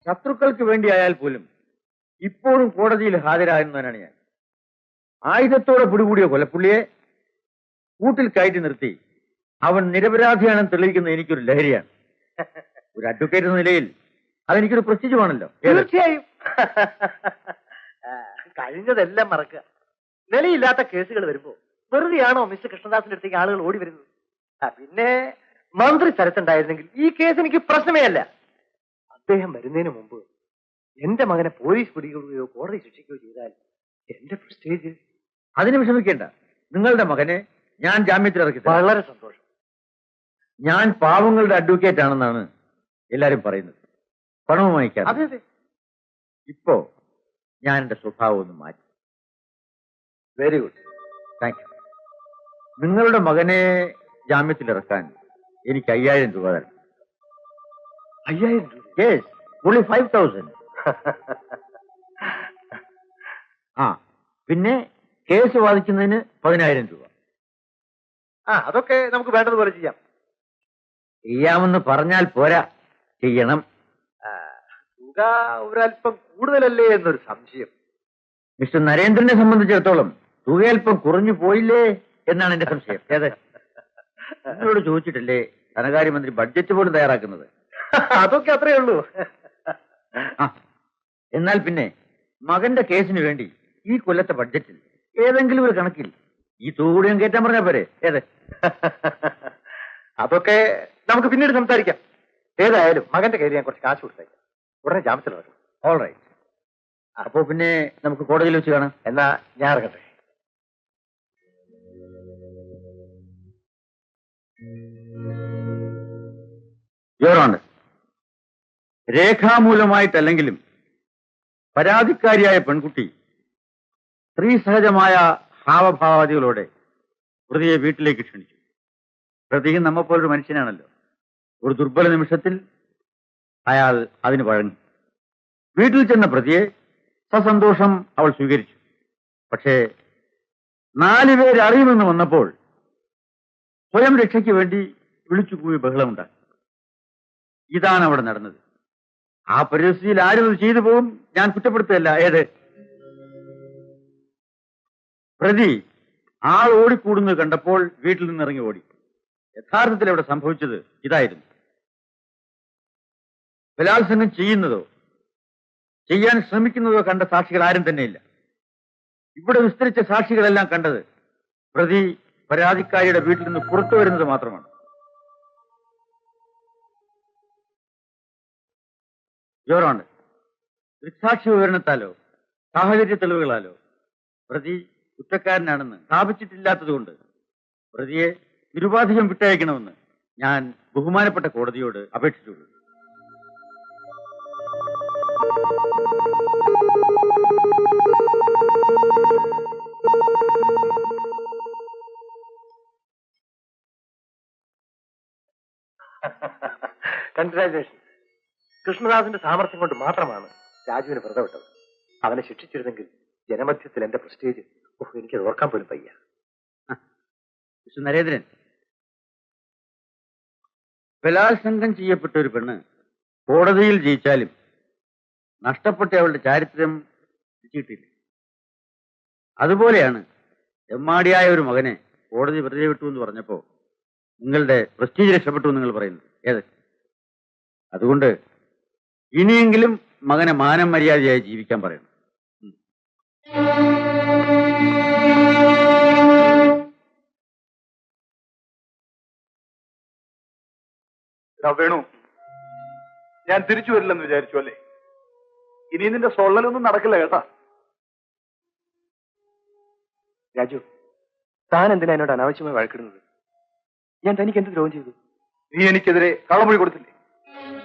ശത്രുക്കൾക്ക് വേണ്ടിയായാൽ പോലും ഇപ്പോഴും കോടതിയിൽ ഹാജരാകുന്നവനാണ് ഞാൻ. ആയുധത്തോടെ പിടികൂടിയ കൊലപ്പുള്ളിയെ കൂട്ടിൽ കയറ്റി നിർത്തി അവൻ നിരപരാധിയാണെന്ന് തെളിയിക്കുന്നത് എനിക്കൊരു ലഹരിയാണ്. ഒരു അഡ്വക്കേറ്റ് എന്ന നിലയിൽ അതെനിക്കൊരു പ്രസ്റ്റീജുമാണല്ലോ. തീർച്ചയായും. കഴിഞ്ഞതെല്ലാം മറക്കുക. നിലയില്ലാത്ത കേസുകൾ വരുമ്പോ വെറുതെയാണോ മിസ്റ്റർ കൃഷ്ണദാസിന്റെ അടുത്തേക്ക് ആളുകൾ ഓടി വരുന്നത്? പിന്നെ മന്ത്രി സ്ഥലത്തുണ്ടായിരുന്നെങ്കിൽ ഈ കേസ് എനിക്ക് പ്രശ്നമേ അല്ല. അദ്ദേഹം വരുന്നതിന് മുമ്പ് എന്റെ മകനെ പോലീസ് പിടികൂടുകയോ കോടതി ശിക്ഷിക്കുകയോ ചെയ്താൽ എന്റെ പ്രസ്റ്റേജ്. അതിന് വിഷമിക്കേണ്ട. നിങ്ങളുടെ മകനെ ഞാൻ ജാമ്യത്തിൽ ഇറക്കി. വളരെ സന്തോഷം. ഞാൻ പാവങ്ങളുടെ അഡ്വക്കേറ്റ് ആണെന്നാണ് എല്ലാരും പറയുന്നത്. പണവും വാങ്ങിക്കാം. അതെ അതെ. ഇപ്പോ ഞാൻ എന്റെ സ്വഭാവം ഒന്ന് മാറ്റി. Very good, thank you. നിങ്ങളുടെ മകനെ ജാമ്യത്തിൽ ഇറക്കാൻ എനിക്ക് 5000 രൂപ തരണം. 5000 രൂപ? Yes, only 5000. ആ, പിന്നെ കേസ് വാദിക്കുന്നതിന് 10000 രൂപ. അതൊക്കെ നമുക്ക് വേണ്ടതുപോലെ ചെയ്യാം. ചെയ്യാമെന്ന് പറഞ്ഞാൽ പോരാ, ചെയ്യണം. തുക ഒരല്പം കൂടുതലല്ലേ എന്നൊരു സംശയം. മിസ്റ്റർ നരേന്ദ്രനെ സംബന്ധിച്ചിടത്തോളം തുക അല്പം കുറഞ്ഞു പോയില്ലേ എന്നാണ് എന്റെ സംശയം. ഏത് നിങ്ങളോട് ചോദിച്ചിട്ടല്ലേ ധനകാര്യമന്ത്രി ബഡ്ജറ്റ് പോലും തയ്യാറാക്കുന്നത്? അതൊക്കെ അത്രേ ഉള്ളൂ. എന്നാൽ പിന്നെ മകന്റെ കേസിന് വേണ്ടി ഈ കൊല്ലത്തെ ബഡ്ജറ്റിൽ ഏതെങ്കിലും ഒരു കണക്കിൽ ഈ തുക കൂടിയും കയറ്റാൻ പറഞ്ഞാൽ പോരെ? ഏത് അതൊക്കെ നമുക്ക് പിന്നീട് സംസാരിക്കാം. ഏതായാലും മകന്റെ കയ്യിൽ ഞാൻ കുറച്ച് കാശ് കൊടുത്തേക്കാം. ഉടനെ ജാമ്യത്തിൽ ഇറക്കണം. All right. അപ്പോ പിന്നെ നമുക്ക് കോടതിയിൽ വെച്ച് കാണാം. എന്നാ ഞാൻ ഇറങ്ങട്ടെ. യുവർ ഓണർ, രേഖാമൂലമായിട്ടല്ലെങ്കിലും പരാതിക്കാരിയായ പെൺകുട്ടി സ്ത്രീ സഹജമായ ഹാവഭാവാദികളോടെ പ്രതിയെ വീട്ടിലേക്ക് ക്ഷണിച്ചു. പ്രതിയും നമ്മപ്പോലൊരു മനുഷ്യനാണല്ലോ. ഒരു ദുർബല നിമിഷത്തിൽ അയാൾ അതിന് വഴങ്ങി. വീട്ടിൽ ചെന്ന പ്രതിയെ സസന്തോഷം അവൾ സ്വീകരിച്ചു. പക്ഷേ 4 പേര് അറിയുമെന്ന് വന്നപ്പോൾ സ്വയം രക്ഷയ്ക്ക് വേണ്ടി വിളിച്ചുകൂടി ബഹളമുണ്ടാക്കി. ഇതാണ് അവിടെ നടന്നത്. ആ പരിസ്ഥിതിയിൽ ആരും അത് ചെയ്തു പോകും, ഞാൻ കുറ്റപ്പെടുത്തുകയല്ല. ഏത് പ്രതി ആൾ ഓടിക്കൂടുന്നത് കണ്ടപ്പോൾ വീട്ടിൽ നിന്ന് ഇറങ്ങി ഓടി. യഥാർത്ഥത്തിൽ അവിടെ സംഭവിച്ചത് ഇതായിരുന്നു. ബലാത്സംഗം ചെയ്യുന്നതോ ചെയ്യാൻ ശ്രമിക്കുന്നതോ കണ്ട സാക്ഷികൾ ആരും തന്നെയില്ല. ഇവിടെ വിസ്തരിച്ച സാക്ഷികളെല്ലാം കണ്ടത് പ്രതി പരാതിക്കാരിയുടെ വീട്ടിൽ നിന്ന് പുറത്തു വരുന്നത് മാത്രമാണ്. യോറാണ്, ദൃക്സാക്ഷി വിവരണത്താലോ സാഹചര്യ തെളിവുകളാലോ പ്രതി കുറ്റക്കാരനാണെന്ന് സ്ഥാപിച്ചിട്ടില്ലാത്തതുകൊണ്ട് പ്രതിയെ നിരുപാധികം വിട്ടയക്കണമെന്ന് ഞാൻ ബഹുമാനപ്പെട്ട കോടതിയോട് അപേക്ഷിച്ചുള്ളൂ. കൺഗ്രാജുലേഷൻ. കൃഷ്ണദാസിന്റെ സാമർഥ്യം കൊണ്ട് മാത്രമാണ് രാജുവിന് വെറുതെ വിട്ടത്. അവനെ ശിക്ഷിച്ചിരുന്നെങ്കിൽ ജനമധ്യത്തിൽ എന്റെ പ്രസ്റ്റേജ് എനിക്കത് ഓർക്കാൻ പോലും വയ്യ. മിസ്റ്റർ നരേന്ദ്രൻ, ബലാത്സംഗം ചെയ്യപ്പെട്ട ഒരു പെണ്ണ് കോടതിയിൽ ജയിച്ചാലും നഷ്ടപ്പെട്ട അവളുടെ ചാരിത്രം കിട്ടിയിട്ടില്ല. അതുപോലെയാണ് എമ്മാടിയായ ഒരു മകനെ കോടതി വെറുതെ വിട്ടു എന്ന് പറഞ്ഞപ്പോ നിങ്ങളുടെ പ്രസ്റ്റീജ് രക്ഷപ്പെട്ടു എന്ന് നിങ്ങൾ പറയുന്നത്. ഏത് അതുകൊണ്ട് ഇനിയെങ്കിലും മകനെ മാനം മര്യാദയായി ജീവിക്കാൻ പറയണം. വേണു, ഞാൻ തിരിച്ചു വരില്ലെന്ന് വിചാരിച്ചു അല്ലേ? ഇനി നിന്റെ സൊള്ളലൊന്നും നടക്കില്ല കേട്ടാ. രാജു, താൻ എന്തിനാ എന്നോട് അനാവശ്യമായി വഴക്കിടുന്നത്? ഞാൻ തനിക്ക് എന്ത് ദ്രോഹം ചെയ്തു? നീ എനിക്കെതിരെ കള്ളമൊഴി കൊടുത്തില്ലേ?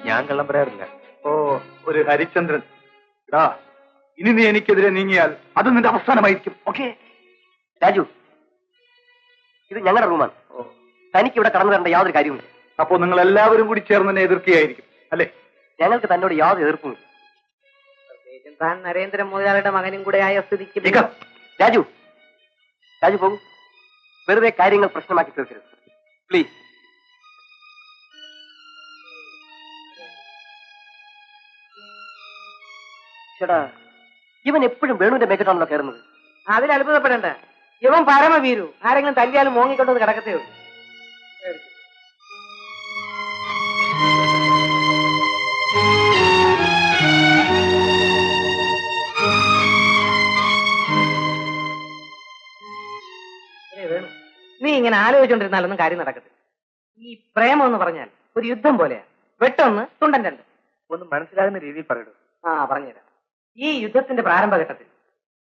ഞാൻ കള്ളം പറയാറില്ല. ഓ, ഒരു ഹരിചന്ദ്രൻ. ഇനി നീ എനിക്കെതിരെ നീങ്ങിയാൽ അത് നിന്റെ അവസാനമായിരിക്കും. ഓക്കെ രാജു, ഇത് ഞങ്ങളുടെ റൂമാണ്. തനിക്ക് ഇവിടെ കടന്നു തരേണ്ട യാതൊരു കാര്യവുമില്ല. അപ്പോ നിങ്ങൾ എല്ലാവരും കൂടി ചേർന്ന് തന്നെ എതിർക്കുകയായിരിക്കും അല്ലേ? ഞങ്ങൾക്ക് തന്നോട് യാതൊരു എതിർപ്പുമില്ല. താൻ നരേന്ദ്ര മുതലാളിയുടെ മകനും കൂടെ ആയ സ്ഥിതിക്ക് രാജു, രാജു പോകും. വെറുതെ കാര്യങ്ങൾ പ്രശ്നമാക്കി തീർക്കരുത് പ്ലീസ്. ചേടാ, ഇവൻ എപ്പോഴും വേണുവിന്റെ മേക്കറ്റാണല്ലോ കയറുന്നത്. അതിൽ അത്ഭുതപ്പെടേണ്ട. ഇവൻ പരമവീരു. ആരെങ്കിലും തല്ലിയാലും മോങ്ങിക്കൊണ്ടത് കിടക്കത്തേ ഉള്ളൂ. വേണു, നീ ഇങ്ങനെ ആലോചിച്ചോണ്ടിരുന്നാലൊന്നും കാര്യം നടക്കത്തില്ല. ഈ പ്രേമം എന്ന് പറഞ്ഞാൽ ഒരു യുദ്ധം പോലെയാ. വെട്ടൊന്ന് തുണ്ടൻ രണ്ട്. ഒന്ന് മനസ്സിലാകുന്ന രീതിയിൽ പറയൂ. പറഞ്ഞുതരാം. ഈ യുദ്ധത്തിന്റെ പ്രാരംഭഘട്ടത്തിൽ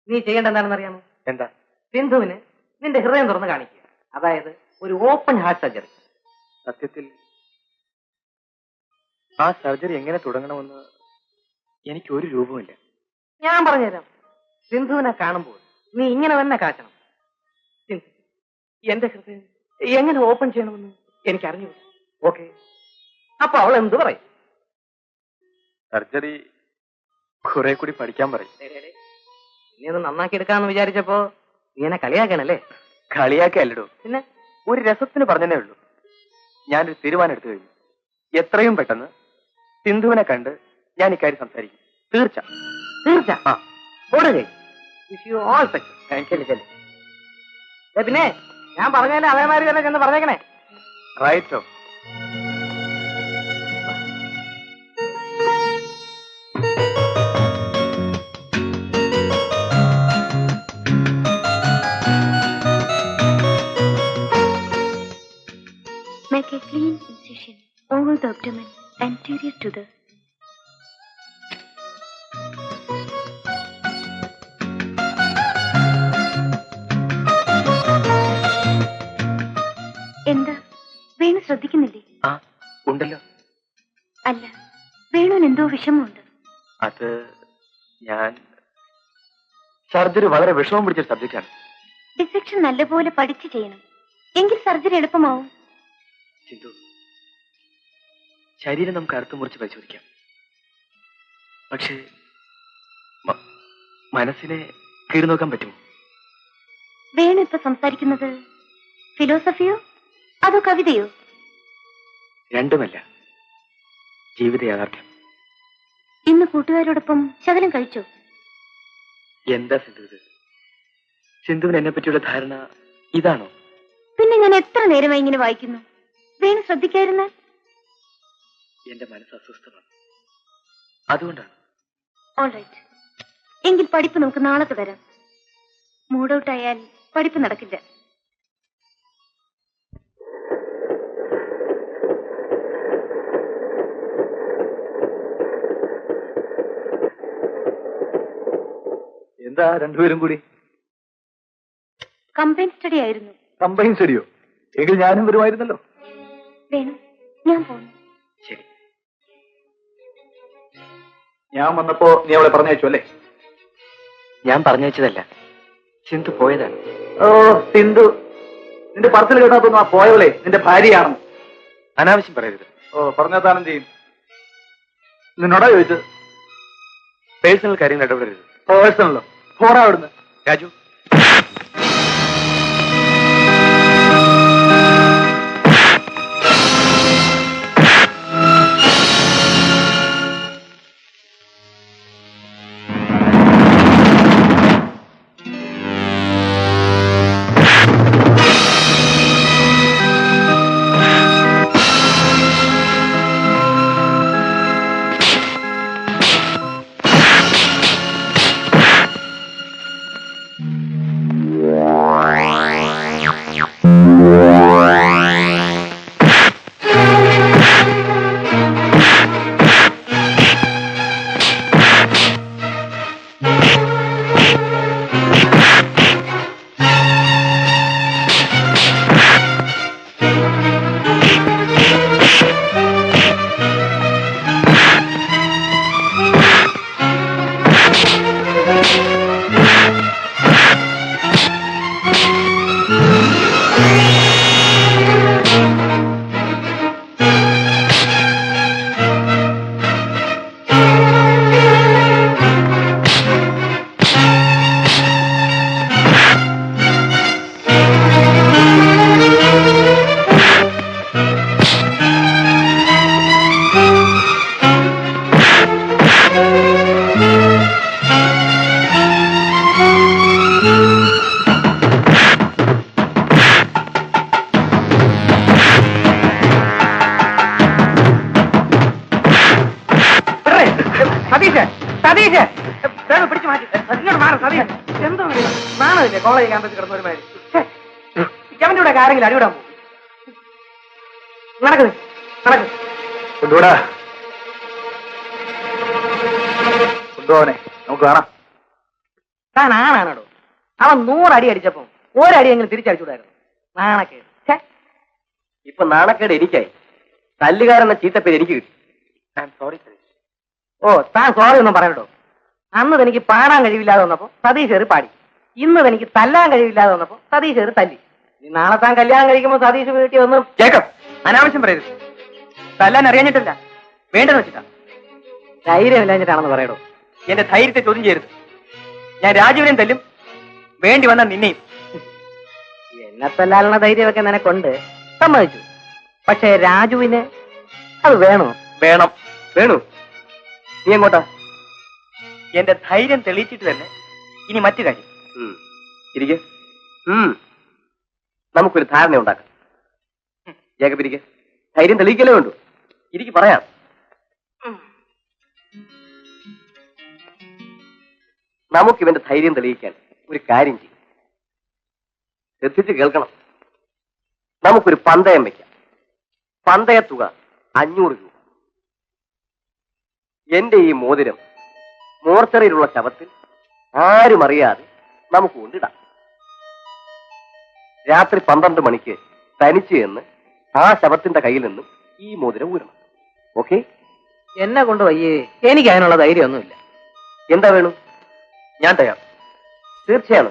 നീ ചെയ്യേണ്ട എന്താണെന്ന് അറിയാമോ? എന്താ? സിന്ധുവിന് നിന്റെ ഹൃദയം തുറന്ന് കാണിക്കുക. അതായത് ഒരു ഓപ്പൺ ഹാർട്ട് സർജറി. സത്യത്തിൽ ആ സർജറി എങ്ങനെ തുടങ്ങണമെന്ന് എനിക്ക് ഒരു രൂപമില്ല. ഞാൻ പറഞ്ഞുതരാം. സിന്ധുവിനെ കാണുമ്പോൾ നീ ഇങ്ങനെ തന്നെ കാച്ചണം. സിന്ധു, എന്റെ ഹൃദയം എങ്ങനെ ഓപ്പൺ ചെയ്യണമെന്ന് എനിക്ക് അറിഞ്ഞു. ഓക്കെ. അപ്പൊ അവൾ എന്ത് പറയും? സർജറി കുറെ കൂടി പഠിക്കാൻ പറയും. നീ ഒന്ന് നന്നാക്കി എടുക്കാന്ന് വിചാരിച്ചപ്പോ നീ എന്നെ കളിയാക്കണല്ലേ? കളിയാക്കല്ലോ, പിന്നെ ഒരു രസത്തിന് പറഞ്ഞതേ ഉള്ളൂ. ഞാനൊരു തീരുമാനം എടുത്തു കഴിഞ്ഞു. എത്രയും പെട്ടെന്ന് സിന്ധുവിനെ കണ്ട് ഞാൻ ഇക്കാര്യം സംസാരിക്കും. തീർച്ച. പിന്നെ ഞാൻ പറഞ്ഞാലേ അതേമാതിരി തന്നെ ചെന്ന് പറഞ്ഞേക്കണേ. റൈറ്റോ? Make a clean incision over the abdomen anterior to the എന്താ വേണു ശ്രദ്ധിക്കുന്നില്ലേ? ഉണ്ടല്ലോ. അല്ല, വേണുവിന് എന്തോ വിഷമമുണ്ട്. അത് ഞാൻ സർജറി വളരെ വിഷമം പിടിച്ച സബ്ജക്റ്റാണ്. ഡിസെക്ഷൻ നല്ലപോലെ പഠിച്ചു ചെയ്യണം. എങ്കിൽ സർജറി എളുപ്പമാവും. സിന്ധു, ശരീരം നമുക്ക് അറുത്ത് മുറിച്ച് പരിശോധിക്കാം. പക്ഷേ മനസ്സിനെ കീറി നോക്കാൻ പറ്റുമോ? വേണു ഇപ്പൊ സംസാരിക്കുന്നത് ഫിലോസഫിയോ അതോ കവിതയോ? രണ്ടുമല്ല, ജീവിത യാഥാർത്ഥ്യം. ഇന്ന് കൂട്ടുകാരോടൊപ്പം ശകലം കഴിച്ചോ? എന്താ സിന്ധു ഇത്? സിന്ധുവിന് എന്നെ പറ്റിയുള്ള ധാരണ ഇതാണോ? പിന്നെ ഞാൻ എത്ര നേരമായി ഇങ്ങനെ വായിക്കുന്നു. വേണു ശ്രദ്ധിക്കായിരുന്ന? എന്റെ മനസ്സ് അസ്വസ്ഥമാണ്, അതുകൊണ്ടാണ്. ഓൾറൈറ്റ്, എങ്കിൽ പഠിപ്പ് നമുക്ക് നാളെ തുടരാം. മൂഡ് ഔട്ട് ആയാൽ പഠിപ്പ് നടക്കില്ല. എന്താ രണ്ടുപേരും കൂടി? കമ്പൈൻ സ്റ്റഡി ആയിരുന്നു. Combine studio? എങ്കിൽ ഞാനും വരുമായിരുന്നല്ലോ. വേണു, ഞാൻ പോന്നു. ശരി. ഞാൻ വന്നപ്പോ നീ അവളെ പറഞ്ഞയച്ചു അല്ലേ? ഞാൻ പറഞ്ഞയച്ചതല്ല, സിന്ധു പോയതാണ്. ഓ സിന്ധു, നിന്റെ പറച്ചിൽ കേട്ടാ ആ പോയവളെ നിന്റെ ഭാര്യയാണെന്ന്. അനാവശ്യം പറയരുത്. ഓ പറഞ്ഞാൽ താനും ചെയ്യും. നിന്നോടാ ചോദിച്ചത്? പേഴ്സണൽ കാര്യങ്ങൾ ഇടപെടരുത്. പേഴ്സണലോ? പോടാ അവിടുന്ന്. രാജു, സതീഷ് സതീഷ് വേഗം പിടിച്ചു മാറ്റി ഇങ്ങോട്ട് മാറും സതീഷ്. എന്തോ നാണമില്ലേ കോളേജ് ക്യാമ്പസിൽ കിടന്നൊരു മാതിരി. അവന്റെ കൂടെ ആരെങ്കിലും അടിവിടാൻ പോകും. നടക്കുന്നു നടക്കും. കൊണ്ടുപോടാ, കൊണ്ടുപോവനെ, നമുക്ക് കാണാം. താൻ ആണാണോ? അവൻ 100 അടി അടിച്ചപ്പോ ഒരടിയെങ്കിലും തിരിച്ചടിച്ചുകൂടായിരുന്നു. നാണക്കേട്. ഇപ്പൊ നാണക്കേട് എനിക്കായി. തല്ലുകാരെന്ന ചീത്തപ്പേര് എനിക്ക് കിട്ടി. സോറി. ഓ താൻ സോറി ഒന്നും പറയട്ടോ. അന്ന് തനിക്ക് പാടാൻ കഴിവില്ലാതെ വന്നപ്പോ സതീഷ് ഏറി പാടി. ഇന്ന് തനിക്ക് തല്ലാൻ കഴിവില്ലാതെ വന്നപ്പോ സതീഷ് ഏറി തല്ലി. നാളെ താൻ കല്യാണം കഴിക്കുമ്പോ സതീഷ് വീട്ടിൽ വന്ന് കേൾക്കാം. അനാവശ്യം പറയരുത്. തല്ലാൻ അറിയാഞ്ഞിട്ടില്ല, വേണ്ടെന്ന് വെച്ചിട്ടാ. ധൈര്യമില്ലാഞ്ഞിട്ടാണെന്ന് പറയടോ. എന്റെ ധൈര്യത്തെ ചോദ്യം ചെയ്യരുത്. ഞാൻ രാജീവനെയും തല്ലും, വേണ്ടി വന്ന നിന്നെയും. എന്നെ തല്ലാനുള്ള ധൈര്യമൊക്കെ നിനക്കുണ്ട്, സമ്മതിച്ചു. പക്ഷേ രാജുവിന് അത് വേണോ? വേണം. വേണു, നീ എങ്ങോട്ടാ? എന്റെ ധൈര്യം തെളിയിച്ചിട്ട് തന്നെ ഇനി മറ്റു കാര്യം. ഇരിക്കെ. നമുക്കൊരു ധാരണ ഉണ്ടാക്കാം. ജേക്കബിരിക്കെ, ധൈര്യം തെളിയിക്കലേ വേണ്ടു. ഇരിക്ക്, പറയാം. നമുക്കിവന്റെ ധൈര്യം തെളിയിക്കാൻ ഒരു കാര്യം ചെയ്യും. ശ്രദ്ധിച്ച് കേൾക്കണം. നമുക്കൊരു പന്തയം വെക്കാം. പന്തയത്തുക 500 രൂപ. എന്റെ ഈ മോതിരം മോർച്ചറിയിലുള്ള ശവത്തിൽ ആരും അറിയാതെ നമുക്ക് കൊണ്ടിടാം. രാത്രി 12 മണിക്ക് തനിച്ച് എന്ന് ആ ശവത്തിന്റെ കയ്യിൽ നിന്നും ഈ മോതിരം ഊരണം. ഓക്കെ? എന്നെ കൊണ്ട് വയ്യേ, എനിക്ക് അതിനുള്ള ധൈര്യമൊന്നുമില്ല. എന്താ വേണു? ഞാൻ തയ്യാർ. തീർച്ചയാണ്.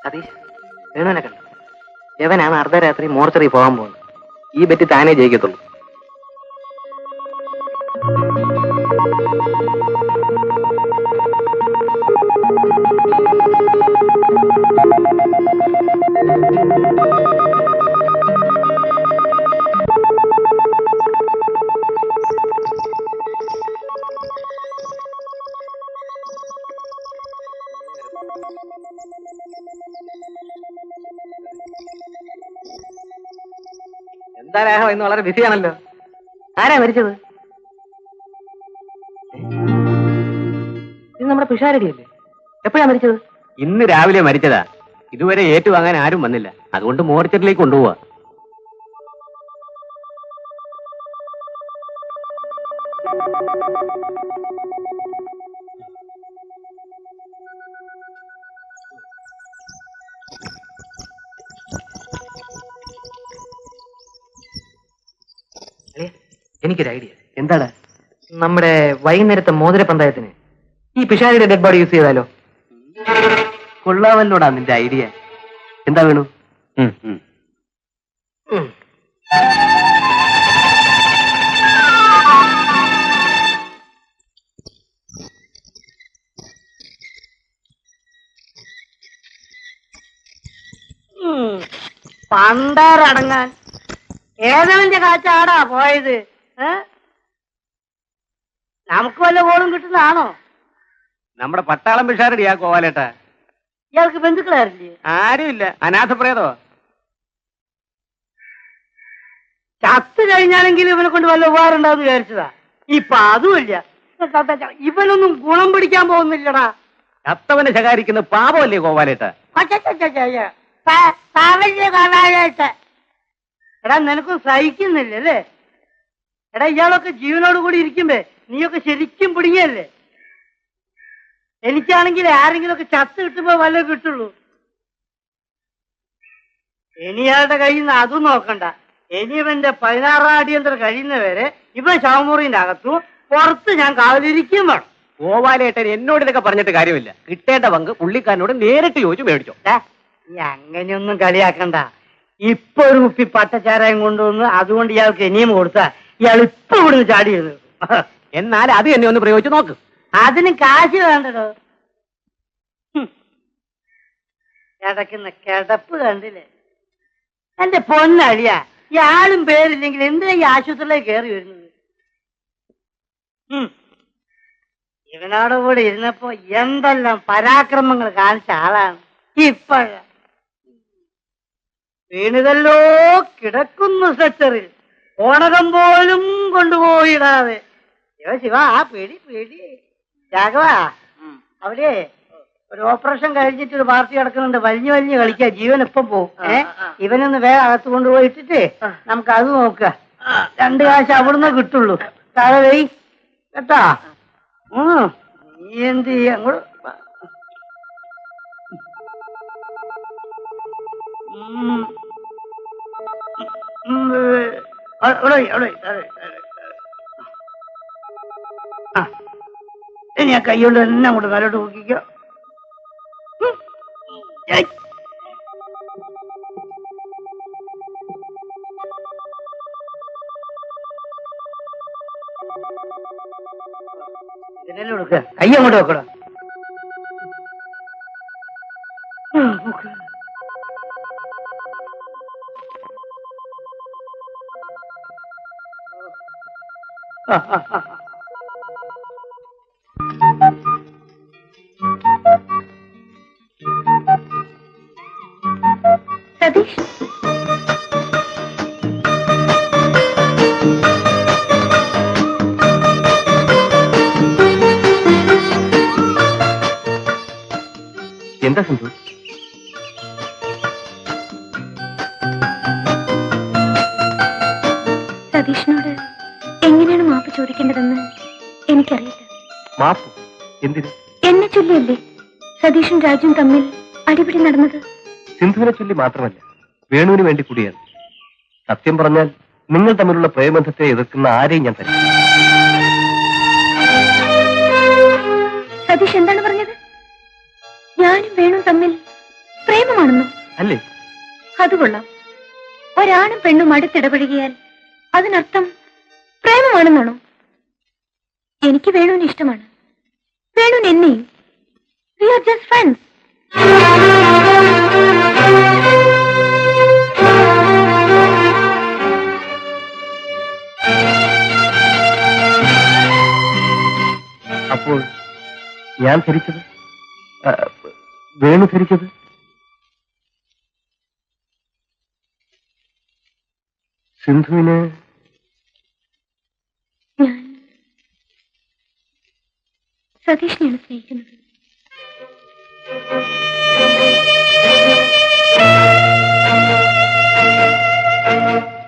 സതീഷ്, വേണുവിനെ കണ്ടു. യവനാണ് അർദ്ധരാത്രി മോർച്ചറി പോകാൻ പോകുന്നത്. ഈ ബെറ്റ് താനേ ജയിക്കത്തുള്ളൂ. എന്താ രാഘവ, ഇന്ന് വളരെ ബിസിയാണല്ലോ. ആരാ മരിച്ചത്? ഇത് നമ്മുടെ പിഷാരടിയല്ലേ? എപ്പോഴാ മരിച്ചത്? ഇന്ന് രാവിലെ മരിച്ചതാ. ഇതുവരെ ഏറ്റുവാങ്ങാൻ ആരും വന്നില്ല. അതുകൊണ്ട് മോർച്ചറിലേക്ക് കൊണ്ടുപോവാ. എനിക്കൊരു ഐഡിയ. എന്താണ്? നമ്മുടെ വൈകുന്നേരത്തെ മോതിര പന്തയത്തിന് ഈ പിഷാരിയുടെ ഡെഡ് ബോഡി യൂസ് ചെയ്താലോ? കൊള്ളാമല്ലോടാ നിന്റെ ഐഡിയ. എന്താ വേണു? പണ്ടാരടങ്ങാൻ ഏതവന്റെ കാച്ചാടാ പോയത്? നമുക്ക് വല്ല ഗോളും കിട്ടുന്നതാണോ? നമ്മുടെ പട്ടാളം പിഷാരടിയാ കോവാലേട്ടാ. ഇയാൾക്ക് ബന്ധുക്കളാരില്ലേ? ആരുമില്ല, അനാഥപ്രേതോ. ചത്ത് കഴിഞ്ഞാണെങ്കിലും ഇവനെ കൊണ്ട് വല്ല ഉപകാരം ഉണ്ടാവും വിചാരിച്ചതാ. ഇപ്പൊ അതുമില്ല. ഇവനൊന്നും ഗുണം പിടിക്കാൻ പോകുന്നില്ലടാ. ചത്തവനെ ശകാരിക്കുന്ന പാപമല്ലേ കോവാലേട്ടാ? എടാ, നിനക്കും സഹിക്കുന്നില്ലല്ലേ? എടാ, ഇയാളൊക്കെ ജീവനോട് കൂടി ഇരിക്കുമ്പേ നീയൊക്കെ ശരിക്കും പിടിങ്ങല്ലേ? എനിക്കാണെങ്കിൽ ആരെങ്കിലും ഒക്കെ ചത്ത് കിട്ടുമ്പോ വല്ല കിട്ടുള്ളൂ. ഇനിയാളുടെ കയ്യിൽ നിന്ന് അതും നോക്കണ്ട. ഇനി ഇവന്റെ 16 അടിയന്തരം കഴിയുന്നവരെ ഇവൻ ശവമുറിന്റെ അകത്തും പുറത്ത് ഞാൻ കാവലിരിക്കും വേണം. ഗോപാലേട്ടൻ എന്നോട് ഇതൊക്കെ പറഞ്ഞിട്ട് കാര്യമില്ല. കിട്ടേണ്ട പങ്ക് പുള്ളിക്കാരനോട് നേരിട്ട് ചോദിച്ചു മേടിച്ചോ. നീ അങ്ങനെയൊന്നും കളിയാക്കണ്ട. ഇപ്പൊ ഒരു കുപ്പി പട്ടച്ചാരായം കൊണ്ടുവന്ന് അതുകൊണ്ട് ഇയാൾക്ക് ഇനിയും കൊടുത്താ ഇയാൾ ഇപ്പൊ ഇവിടുന്ന് ചാടിയിരുന്നു. എന്നാൽ അത് എന്നെ ഒന്ന് പ്രയോഗിച്ച് നോക്ക്. അതിന് കാശ് വേണ്ടടോ. കിടക്കുന്ന കിടപ്പ് കണ്ടില്ലേ? എന്റെ പൊന്നളിയ, ഇയാളും പേരില്ലെങ്കിൽ എന്തിനാ ഈ ആശുപത്രിയിലേക്ക് കയറി വരുന്നത്? ഇവനോട് കൂടെ ഇരുന്നപ്പോ എന്തെല്ലാം പരാക്രമങ്ങൾ കാണിച്ച ആളാണ്. ഇപ്പോഴ വീണിതല്ലോ കിടക്കുന്നു സ്ട്രെച്ചറിൽ, ഓണകം പോലും കൊണ്ടുപോയിടാതെ. ശിവ ആ പേടി പേടി. രാഘവ, അവിടെ ഒരു ഓപ്പറേഷൻ കഴിഞ്ഞിട്ട് ഒരു പാർട്ടി കിടക്കുന്നുണ്ട്. വലിഞ്ഞു വലിഞ്ഞു കളിക്കുക. ജീവൻ ഇപ്പം പോവും. ഇവനൊന്ന് വേഗം അകത്ത് കൊണ്ടുപോയിട്ടിട്ട് നമുക്ക് അത് നോക്കുക. 2 കാശ് അവിടുന്ന് കിട്ടുള്ളൂ. താഴെ വെയ് കേട്ടാ. നീ എന്ത് ചെയ്യ അങ്ങോട്ട്. ഇനി ആ കൈകൊണ്ട് തന്നെ അങ്ങോട്ട് കാലോട്ട് നോക്കിക്കോ. ഇതിനെല്ലാം കൊടുക്കുക. കൈ അങ്ങോട്ട് വെക്കടാ. സതീഷ്, എന്താ സിന്ധു? സതീഷിനോട് എങ്ങനെയാണ് മാപ്പ് ചോദിക്കേണ്ടതെന്ന് എനിക്കറിയില്ല. മാപ്പ് എന്തിന്? എന്നെ ചൊല്ലിയല്ലേ സതീഷും രാജുവും തമ്മിൽ അടിപിടി നടന്നത്? സിന്ധുവിനെ ചൊല്ലി മാത്രമല്ല, വേണുവിന് വേണ്ടി കൂടിയാണ്. സത്യം പറഞ്ഞാൽ നിങ്ങൾ തമ്മിലുള്ള പ്രേമബന്ധത്തെ എതിർക്കുന്ന ആരെയും ഞാൻ തരും. സതീഷ് എന്താണ് പറഞ്ഞത്? ഞാനും വേണും തമ്മിൽ പ്രേമമാണെന്നോ? അല്ലേ? അത് കൊള്ളാം. ഒരാണും പെണ്ണും അടുത്തിടപഴകിയാൽ അതിനർത്ഥം പ്രേമമാണെന്നാണോ? എനിക്ക് വേണുവിന് ഇഷ്ടമാണ്, വേണുവിന് എന്നെയും. We are just friends. അപ്പോൾ ഞാൻ ധരിച്ചത്, വേണു ധരിച്ചത് സിന്ധുവിന് ഞാൻ സതീഷിനെയാണ് സ്നേഹിക്കുന്നത്.